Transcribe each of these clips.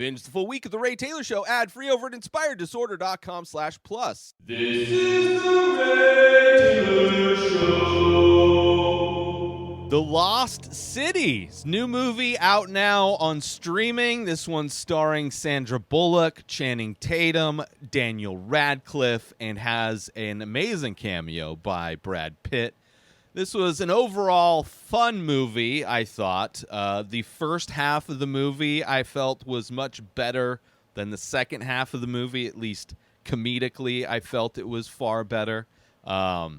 Binge the full week of The Ray Taylor Show ad-free over at inspireddisorder.com/plus. This is The Ray Taylor Show. The Lost Cities, new movie out now on streaming. This one's starring Sandra Bullock, Channing Tatum, Daniel Radcliffe, and has an amazing cameo by Brad Pitt. This was an overall fun movie, I thought. The first half of the movie I felt was much better than the second half of the movie, at least comedically. I felt it was far better. But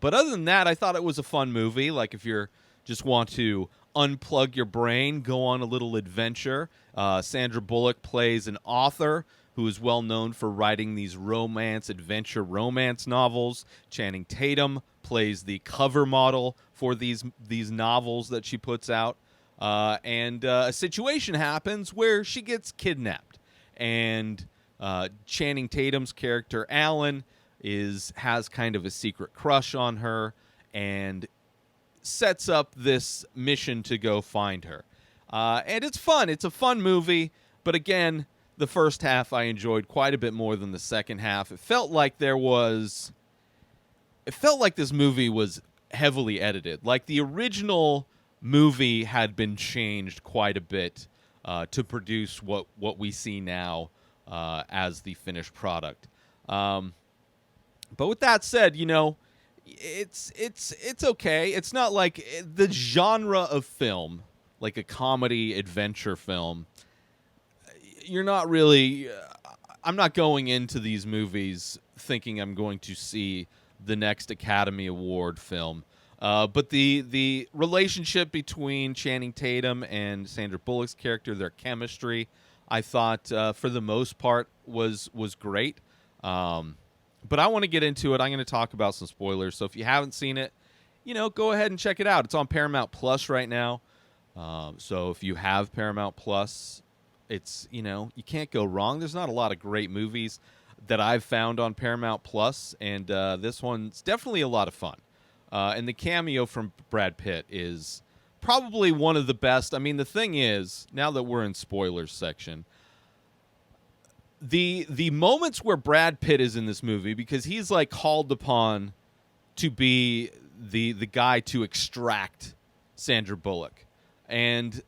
other than that, I thought it was a fun movie. Like if you just want to unplug your brain, go on a little adventure. Sandra Bullock plays an author who is well known for writing these adventure romance novels. Channing Tatum plays the cover model for these novels that she puts out. And a situation happens where she gets kidnapped. And Channing Tatum's character, Alan, has kind of a secret crush on her and sets up this mission to go find her. And it's fun. It's a fun movie. But again, the first half I enjoyed quite a bit more than the second half. It felt like this movie was heavily edited. Like the original movie had been changed quite a bit to produce what we see now as the finished product. But with that said, it's okay. It's not like the genre of film, like a comedy adventure film. You're not really. I'm not going into these movies thinking I'm going to see the next Academy Award film. But the relationship between Channing Tatum and Sandra Bullock's character, their chemistry, I thought for the most part was great. But I want to get into it. I'm going to talk about some spoilers. So if you haven't seen it, go ahead and check it out. It's on Paramount Plus right now. So if you have Paramount Plus, it's, you can't go wrong. There's not a lot of great movies that I've found on Paramount Plus, and this one's definitely a lot of fun. And the cameo from Brad Pitt is probably one of the best. I mean, the thing is, now that we're in spoilers section, the moments where Brad Pitt is in this movie, because he's like called upon to be the guy to extract Sandra Bullock, and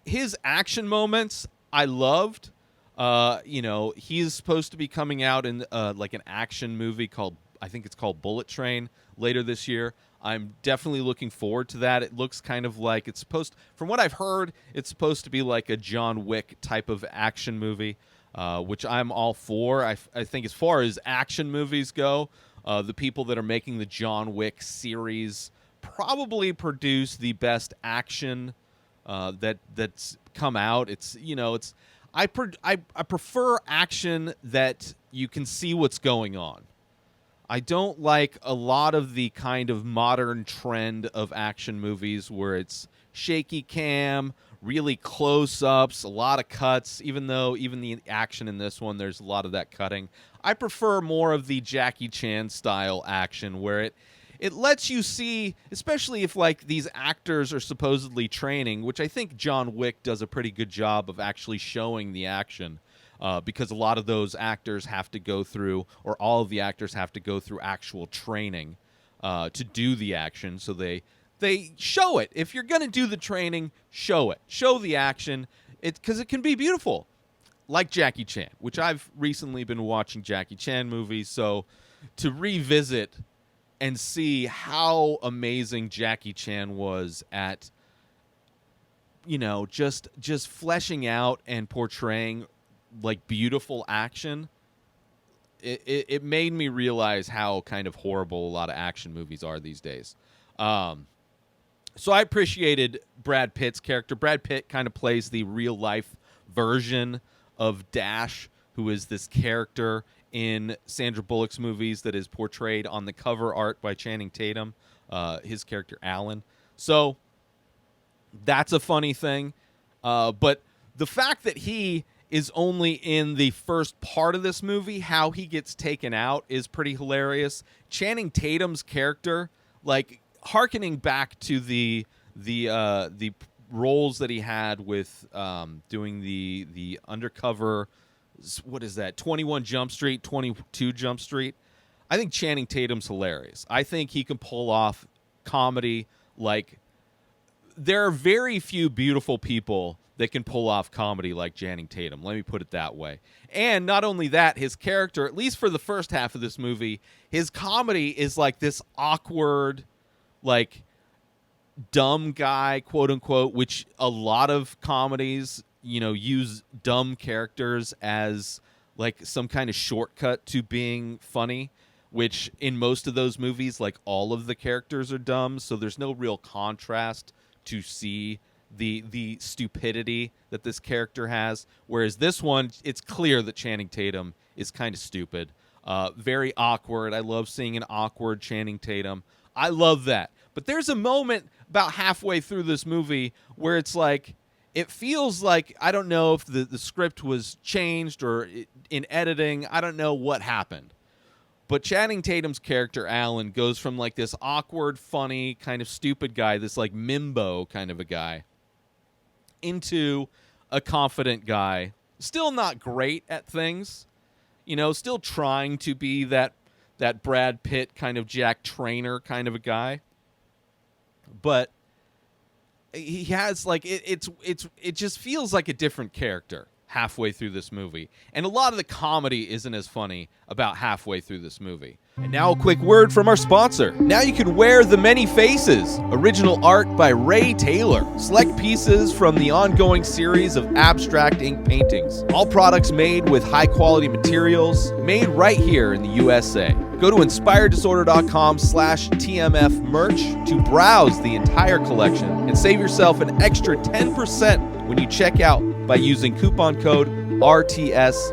his action moments I loved. He's supposed to be coming out in like an action movie I think it's called Bullet Train later this year. I'm definitely looking forward to that. It looks kind of like from what I've heard, it's supposed to be like a John Wick type of action movie, which I'm all for. I think as far as action movies go, the people that are making the John Wick series probably produce the best action that's come out. I prefer action that you can see what's going on. I don't like a lot of the kind of modern trend of action movies where it's shaky cam, really close-ups, a lot of cuts, even though even the action in this one, there's a lot of that cutting. I prefer more of the Jackie Chan style action where it lets you see, especially if like these actors are supposedly training, which I think John Wick does a pretty good job of actually showing the action, because a lot of those actors have to go through, or all of the actors have to go through actual training to do the action. So they show it. If you're going to do the training, show it. Show the action, because it can be beautiful, like Jackie Chan, which I've recently been watching Jackie Chan movies. So to revisit and see how amazing Jackie Chan was at, just fleshing out and portraying like beautiful action, it made me realize how kind of horrible a lot of action movies are these days. So I appreciated Brad Pitt's character. Brad Pitt kind of plays the real life version of Dash, who is this character in Sandra Bullock's movies that is portrayed on the cover art by Channing Tatum, his character Alan. So that's a funny thing. But the fact that he is only in the first part of this movie, how he gets taken out is pretty hilarious. Channing Tatum's character, like hearkening back to the roles that he had with doing the undercover, what is that, 21 Jump Street, 22 Jump Street. I think Channing Tatum's hilarious. I think he can pull off comedy like there are very few beautiful people that can pull off comedy like Channing Tatum. Let me put it that way. And not only that, his character, at least for the first half of this movie, his comedy is like this awkward, like dumb guy, quote unquote, which a lot of comedies, use dumb characters as like some kind of shortcut to being funny, which in most of those movies, like all of the characters are dumb. So there's no real contrast to see the stupidity that this character has. Whereas this one, it's clear that Channing Tatum is kind of stupid. Very awkward. I love seeing an awkward Channing Tatum. I love that. But there's a moment about halfway through this movie where it's like, it feels like, I don't know if the script was changed or in editing. I don't know what happened. But Channing Tatum's character, Alan, goes from like this awkward, funny, kind of stupid guy, this like Mimbo kind of a guy, into a confident guy. Still not great at things, still trying to be that Brad Pitt kind of Jack Trainer kind of a guy. But he has like it just feels like a different character halfway through this movie. And a lot of the comedy isn't as funny about halfway through this movie. And now a quick word from our sponsor. Now you can wear The Many Faces, original art by Ray Taylor. Select pieces from the ongoing series of abstract ink paintings. All products made with high-quality materials, made right here in the USA. Go to inspireddisorder.com/TMF merch to browse the entire collection and save yourself an extra 10% when you check out by using coupon code RTSTMF.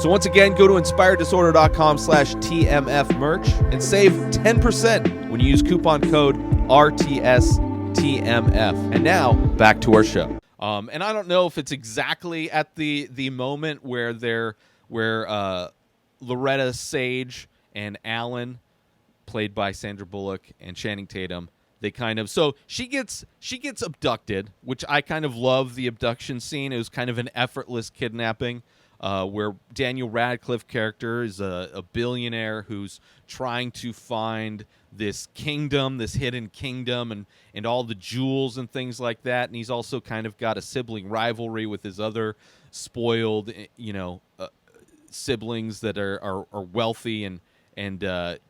So once again, go to inspireddisorder.com/TMF merch and save 10% when you use coupon code RTSTMF. And now, back to our show. And I don't know if it's exactly at the moment where Loretta Sage and Alan, played by Sandra Bullock and Channing Tatum, they kind of, so she gets abducted, which I kind of love the abduction scene. It was kind of an effortless kidnapping, where Daniel Radcliffe character is a billionaire who's trying to find this kingdom, this hidden kingdom, and all the jewels and things like that. And he's also kind of got a sibling rivalry with his other spoiled, siblings that are wealthy and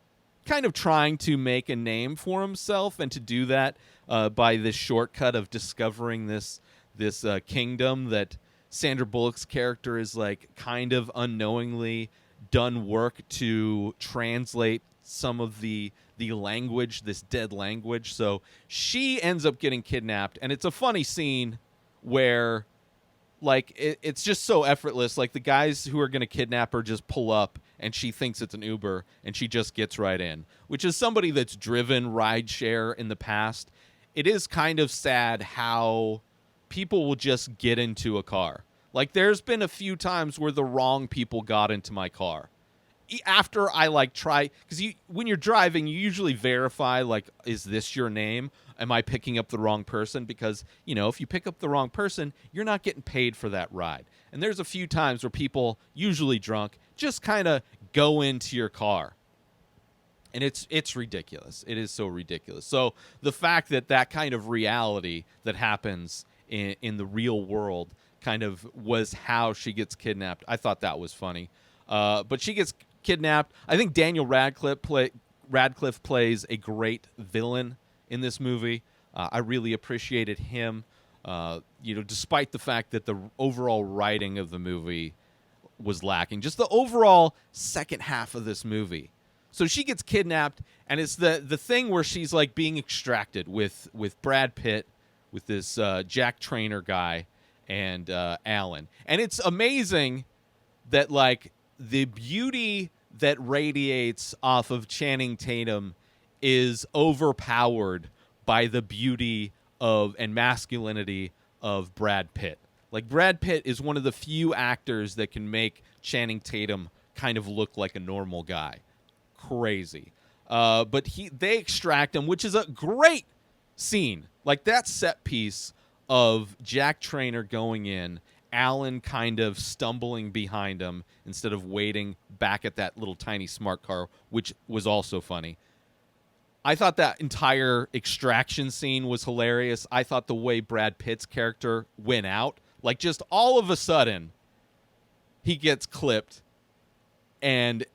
kind of trying to make a name for himself, and to do that by this shortcut of discovering this kingdom that Sandra Bullock's character is like kind of unknowingly done work to translate some of the language, this dead language. So she ends up getting kidnapped, and it's a funny scene where like it's just so effortless. Like the guys who are going to kidnap her just pull up, and she thinks it's an Uber, and she just gets right in, which is somebody that's driven rideshare in the past. It is kind of sad how people will just get into a car. Like there's been a few times where the wrong people got into my car. After I like try, because when you're driving, you usually verify like, is this your name? Am I picking up the wrong person? Because, if you pick up the wrong person, you're not getting paid for that ride. And there's a few times where people, usually drunk, just kind of go into your car. And it's ridiculous. It is so ridiculous. So the fact that kind of reality that happens in the real world kind of was how she gets kidnapped, I thought that was funny. But she gets kidnapped. I think Daniel Radcliffe plays a great villain in this movie. I really appreciated him, despite the fact that the overall writing of the movie was lacking. Just the overall second half of this movie. So she gets kidnapped, and it's the thing where she's like being extracted with Brad Pitt, with this Jack Trainer guy, and Alan. And it's amazing that like the beauty that radiates off of Channing Tatum is overpowered by the beauty of and masculinity of Brad Pitt. Like Brad Pitt is one of the few actors that can make Channing Tatum kind of look like a normal guy. Crazy. But they extract him, which is a great scene, like that set piece of Jack Trainer going in, Alan kind of stumbling behind him instead of waiting back at that little tiny smart car, which was also funny. I thought that entire extraction scene was hilarious. I thought the way Brad Pitt's character went out, like just all of a sudden he gets clipped, and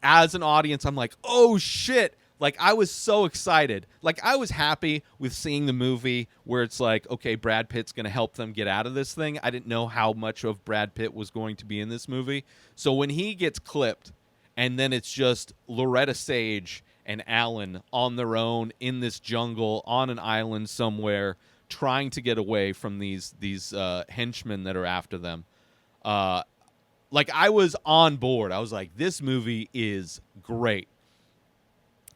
as an audience I'm like, "Oh shit." Like, I was so excited. Like, I was happy with seeing the movie where it's like, okay, Brad Pitt's going to help them get out of this thing. I didn't know how much of Brad Pitt was going to be in this movie. So when he gets clipped and then it's just Loretta Sage and Alan on their own in this jungle on an island somewhere trying to get away from these henchmen that are after them, like, I was on board. I was like, this movie is great.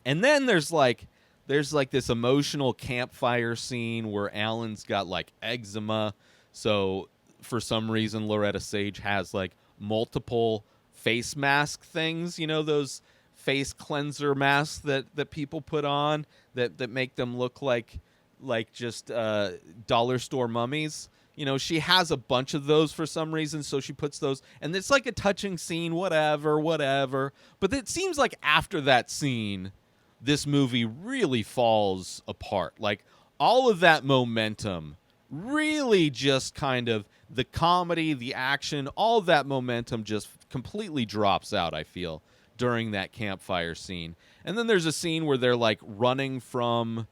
And then there's like this emotional campfire scene where Alan's got like eczema. So for some reason Loretta Sage has like multiple face mask things, you know, those face cleanser masks that people put on that make them look like just dollar store mummies. You know, she has a bunch of those for some reason, so she puts those, and it's like a touching scene, whatever. But it seems like after that scene, this movie really falls apart. Like, all of that momentum really just kind of, the comedy, the action, all of that momentum just completely drops out, I feel, during that campfire scene. And then there's a scene where they're like running from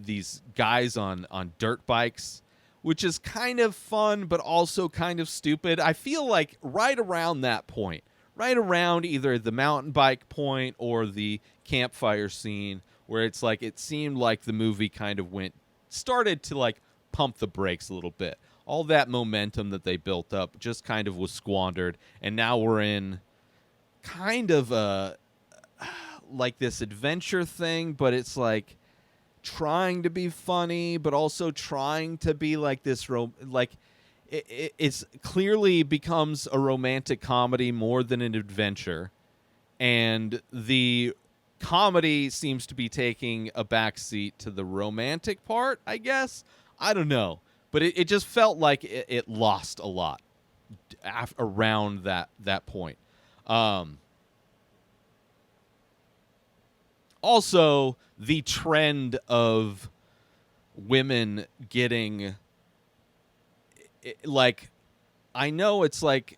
these guys on dirt bikes, which is kind of fun but also kind of stupid. I feel like right around that point, right around either the mountain bike point or the campfire scene, where it's like it seemed like the movie kind of started to like pump the brakes a little bit. All that momentum that they built up just kind of was squandered, and now we're in kind of like this adventure thing, but it's like trying to be funny but also trying to be like this it's clearly becomes a romantic comedy more than an adventure, and the comedy seems to be taking a backseat to the romantic part, I guess. I don't know, but it just felt like it lost a lot around that point. Also, the trend of women getting, like, I know it's like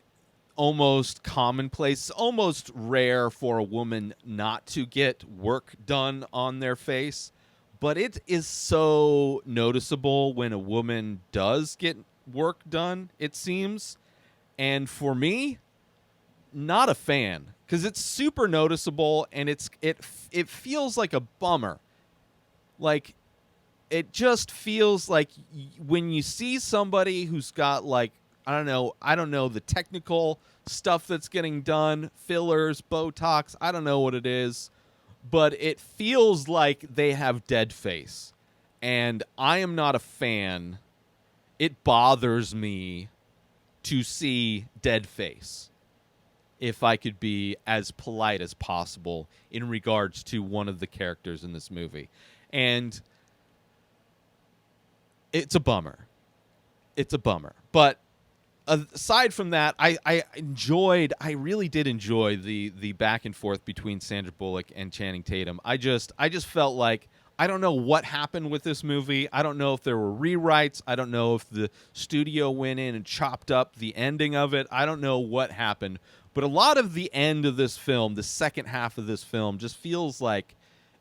almost commonplace, almost rare for a woman not to get work done on their face, but it is so noticeable when a woman does get work done, it seems. And for me, not a fan, because it's super noticeable, and it feels like a bummer. Like, it just feels like when you see somebody who's got, like, I don't know the technical stuff that's getting done, fillers, Botox, I don't know what it is, but it feels like they have dead face, and I am not a fan. It bothers me to see dead face, if I could be as polite as possible in regards to one of the characters in this movie. And it's a bummer. It's a bummer. But aside from that, I really did enjoy the back and forth between Sandra Bullock and Channing Tatum. I just felt like, I don't know what happened with this movie. I don't know if there were rewrites. I don't know if the studio went in and chopped up the ending of it. I don't know what happened. But a lot of the end of this film, the second half of this film, just feels like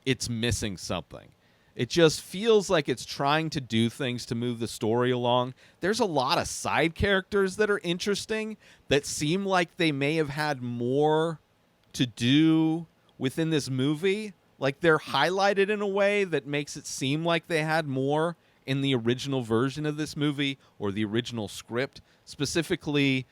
it's missing something. It just feels like it's trying to do things to move the story along. There's a lot of side characters that are interesting that seem like they may have had more to do within this movie. Like, they're highlighted in a way that makes it seem like they had more in the original version of this movie or the original script. Specifically,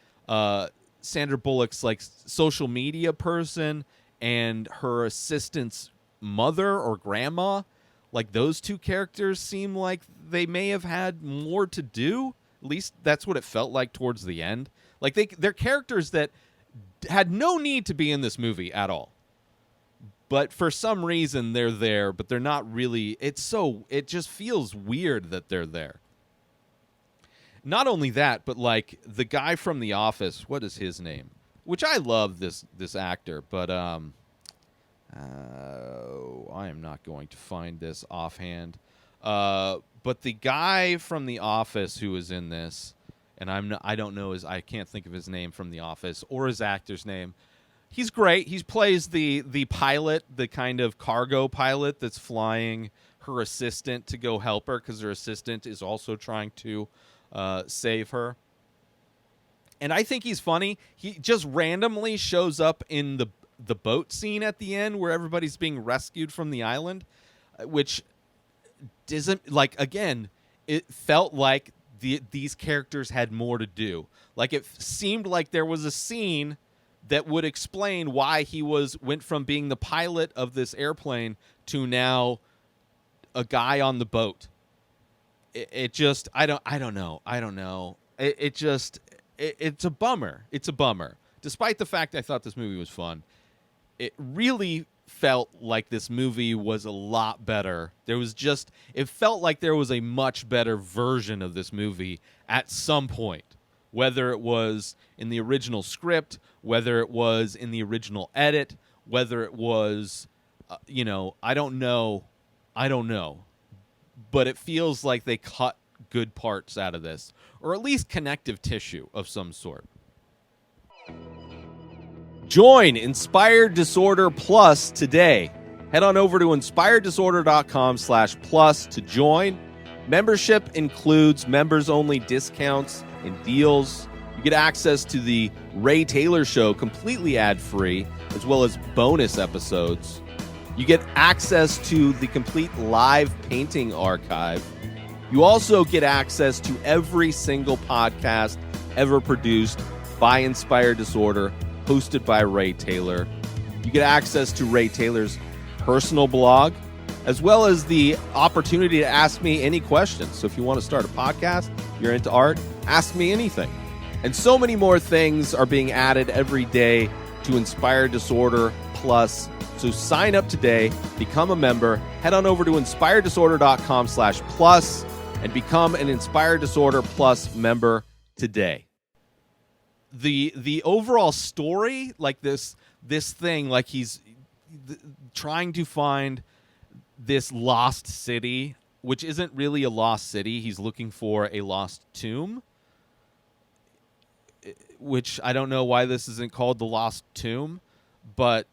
Sandra Bullock's like social media person and her assistant's mother or grandma. Like, those two characters seem like they may have had more to do. At least that's what it felt like towards the end. Like, they're characters that had no need to be in this movie at all. but for some reason they're there, but they're not really. It just feels weird that they're there. Not only that, but like the guy from The Office, what is his name? Which I love this actor, but I am not going to find this offhand. But the guy from The Office who is in this, and I don't know I can't think of his name from The Office or his actor's name. He's great. He plays the pilot, the kind of cargo pilot that's flying her assistant to go help her because her assistant is also trying to save her. And I think he's funny. He just randomly shows up in the boat scene at the end where everybody's being rescued from the island, which doesn't, like, again, it felt like these characters had more to do. Like, it seemed like there was a scene that would explain why he went from being the pilot of this airplane to now a guy on the boat. It just, I don't know. It's a bummer. It's a bummer. Despite the fact I thought this movie was fun, it really felt like this movie was a lot better. It felt like there was a much better version of this movie at some point. Whether it was in the original script, whether it was in the original edit, whether it was, I don't know. But it feels like they cut good parts out of this, or at least connective tissue of some sort. Join Inspired Disorder Plus today. Head on over to inspireddisorder.com/plus to join. Membership includes members-only discounts and deals. You get access to the Ray Taylor Show completely ad-free, as well as bonus episodes. You get access to the complete live painting archive. You also get access to every single podcast ever produced by Inspired Disorder, hosted by Ray Taylor. You get access to Ray Taylor's personal blog, as well as the opportunity to ask me any questions. So if you want to start a podcast, you're into art, ask me anything. And so many more things are being added every day to Inspired Disorder Plus. So sign up today, become a member, head on over to inspireddisorder.com/plus and become an Inspired Disorder Plus member today. The overall story, like this thing, like he's trying to find this lost city, which isn't really a lost city. He's looking for a lost tomb, which I don't know why this isn't called the Lost Tomb, but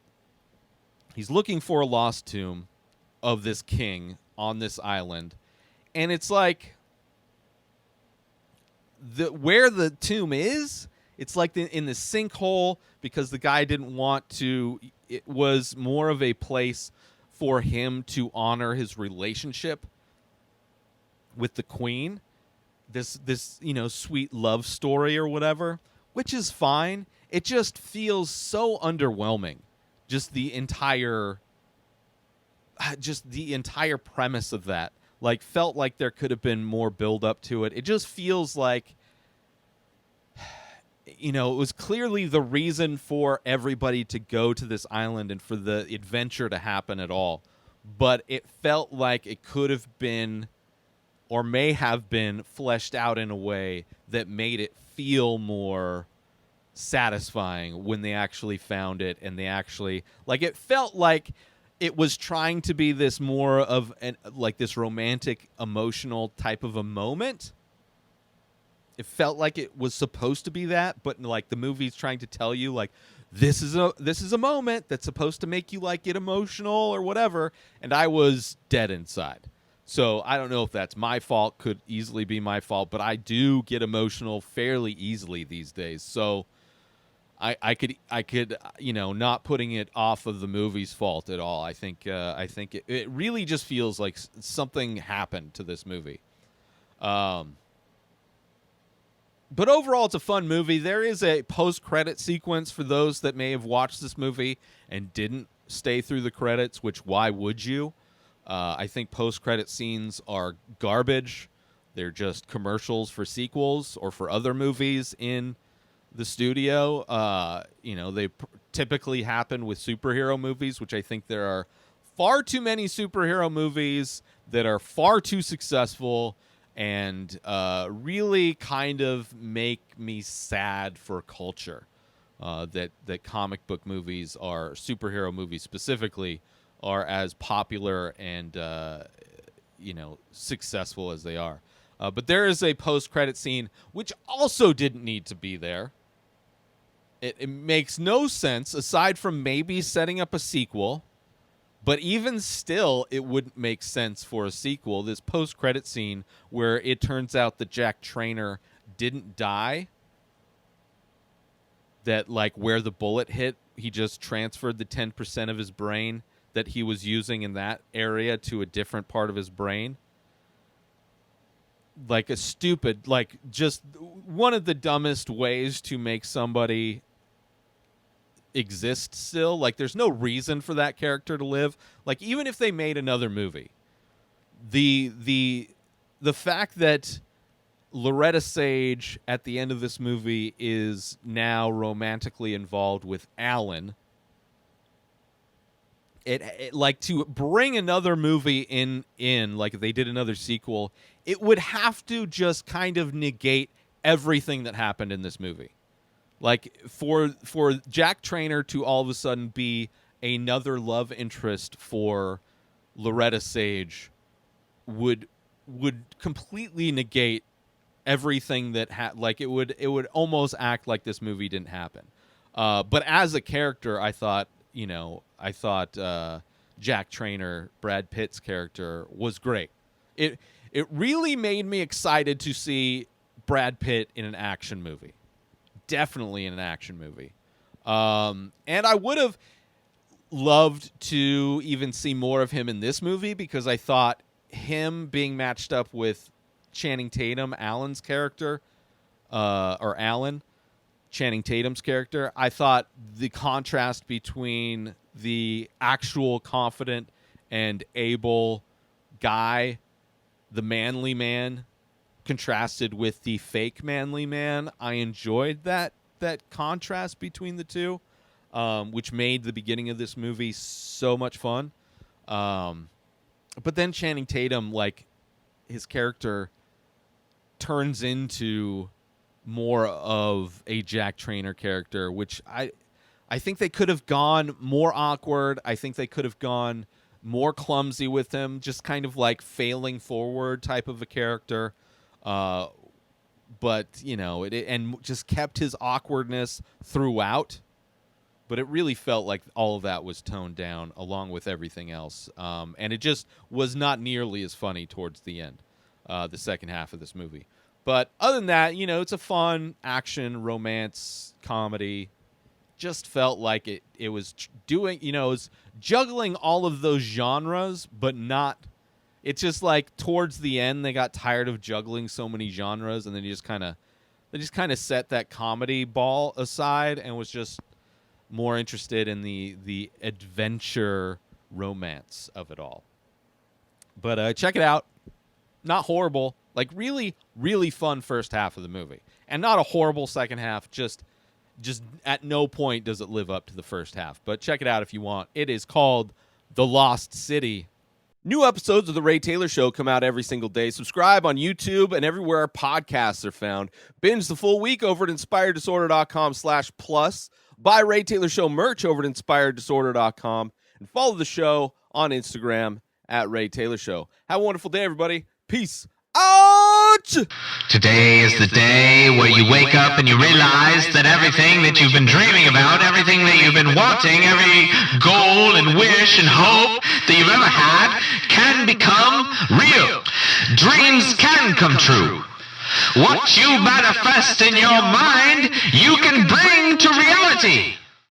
he's looking for a lost tomb of this king on this island. And it's like where the tomb is, it's like in the sinkhole, because the guy didn't want to. It was more of a place for him to honor his relationship with the queen. This sweet love story or whatever, which is fine. It just feels so underwhelming. Just the entire premise of that, like, felt like there could have been more build up to it. It just feels like, it was clearly the reason for everybody to go to this island and for the adventure to happen at all. But it felt like it could have been, or may have been, fleshed out in a way that made it feel more satisfying when they actually found it, and they actually, like, it felt like it was trying to be this more of this romantic, emotional type of a moment. It felt like it was supposed to be that, but like the movie's trying to tell you, like, this is a moment that's supposed to make you, like, get emotional or whatever, and I was dead inside. So I don't know if that's my fault, could easily be my fault, but I do get emotional fairly easily these days. So I could not putting it off of the movie's fault at all. I think it really just feels like something happened to this movie. But overall, it's a fun movie. There is a post-credit sequence for those that may have watched this movie and didn't stay through the credits, which, why would you? I think post-credit scenes are garbage. They're just commercials for sequels or for other movies in the studio. They typically happen with superhero movies, which I think there are far too many superhero movies that are far too successful and really kind of make me sad for culture. That comic book movies are, superhero movies specifically, are as popular and successful as they are. But there is a post-credit scene which also didn't need to be there. It makes no sense aside from maybe setting up a sequel. But even still, it wouldn't make sense for a sequel. This post-credit scene where it turns out that Jack Traynor didn't die, that like where the bullet hit, he just transferred the 10% of his brain that he was using in that area to a different part of his brain. Like a stupid, like just one of the dumbest ways to make somebody exist still. Like there's no reason for that character to live. Like even if they made another movie, the fact that Loretta Sage at the end of this movie is now romantically involved with Alan, it like to bring another movie in like if they did another sequel, it would have to just kind of negate everything that happened in this movie. Like for Jack Traynor to all of a sudden be another love interest for Loretta Sage would completely negate everything that like it would almost act like this movie didn't happen. But as a character, I thought Jack Traynor, Brad Pitt's character, was great. It really made me excited to see Brad Pitt in an action movie. Definitely in an action movie. And I would have loved to even see more of him in this movie because I thought him being matched up with Channing Tatum, Alan's character, or Alan, Channing Tatum's character, I thought the contrast between the actual confident and able guy, the manly man, contrasted with the fake manly man, I enjoyed that contrast between the two, which made the beginning of this movie so much fun. But then Channing Tatum, like his character, turns into more of a Jack Traynor character, which I think they could have gone more awkward. I think they could have gone more clumsy with him, just kind of like failing forward type of a character. But and just kept his awkwardness throughout. But it really felt like all of that was toned down along with everything else. And it just was not nearly as funny towards the end, the second half of this movie. But other than that, it's a fun action, romance, comedy. Just felt like it was doing, it was juggling all of those genres, but not. It's just like towards the end they got tired of juggling so many genres, and then they just kind of set that comedy ball aside and was just more interested in the adventure romance of it all. But check it out. Not horrible. Like really, really fun first half of the movie, and not a horrible second half. Just at no point does it live up to the first half. But check it out if you want. It is called The Lost City. New episodes of The Ray Taylor Show come out every single day. Subscribe on YouTube and everywhere our podcasts are found. Binge the full week over at inspireddisorder.com/plus. Buy Ray Taylor Show merch over at inspireddisorder.com. And follow the show on Instagram at Ray Taylor Show. Have a wonderful day, everybody. Peace out! Today is the day where you wake up and you realize that everything that you've been dreaming about, everything that you've been wanting, every goal and wish and hope that you've ever had can become real. Dreams can come true. What you manifest in your mind, you can bring to reality.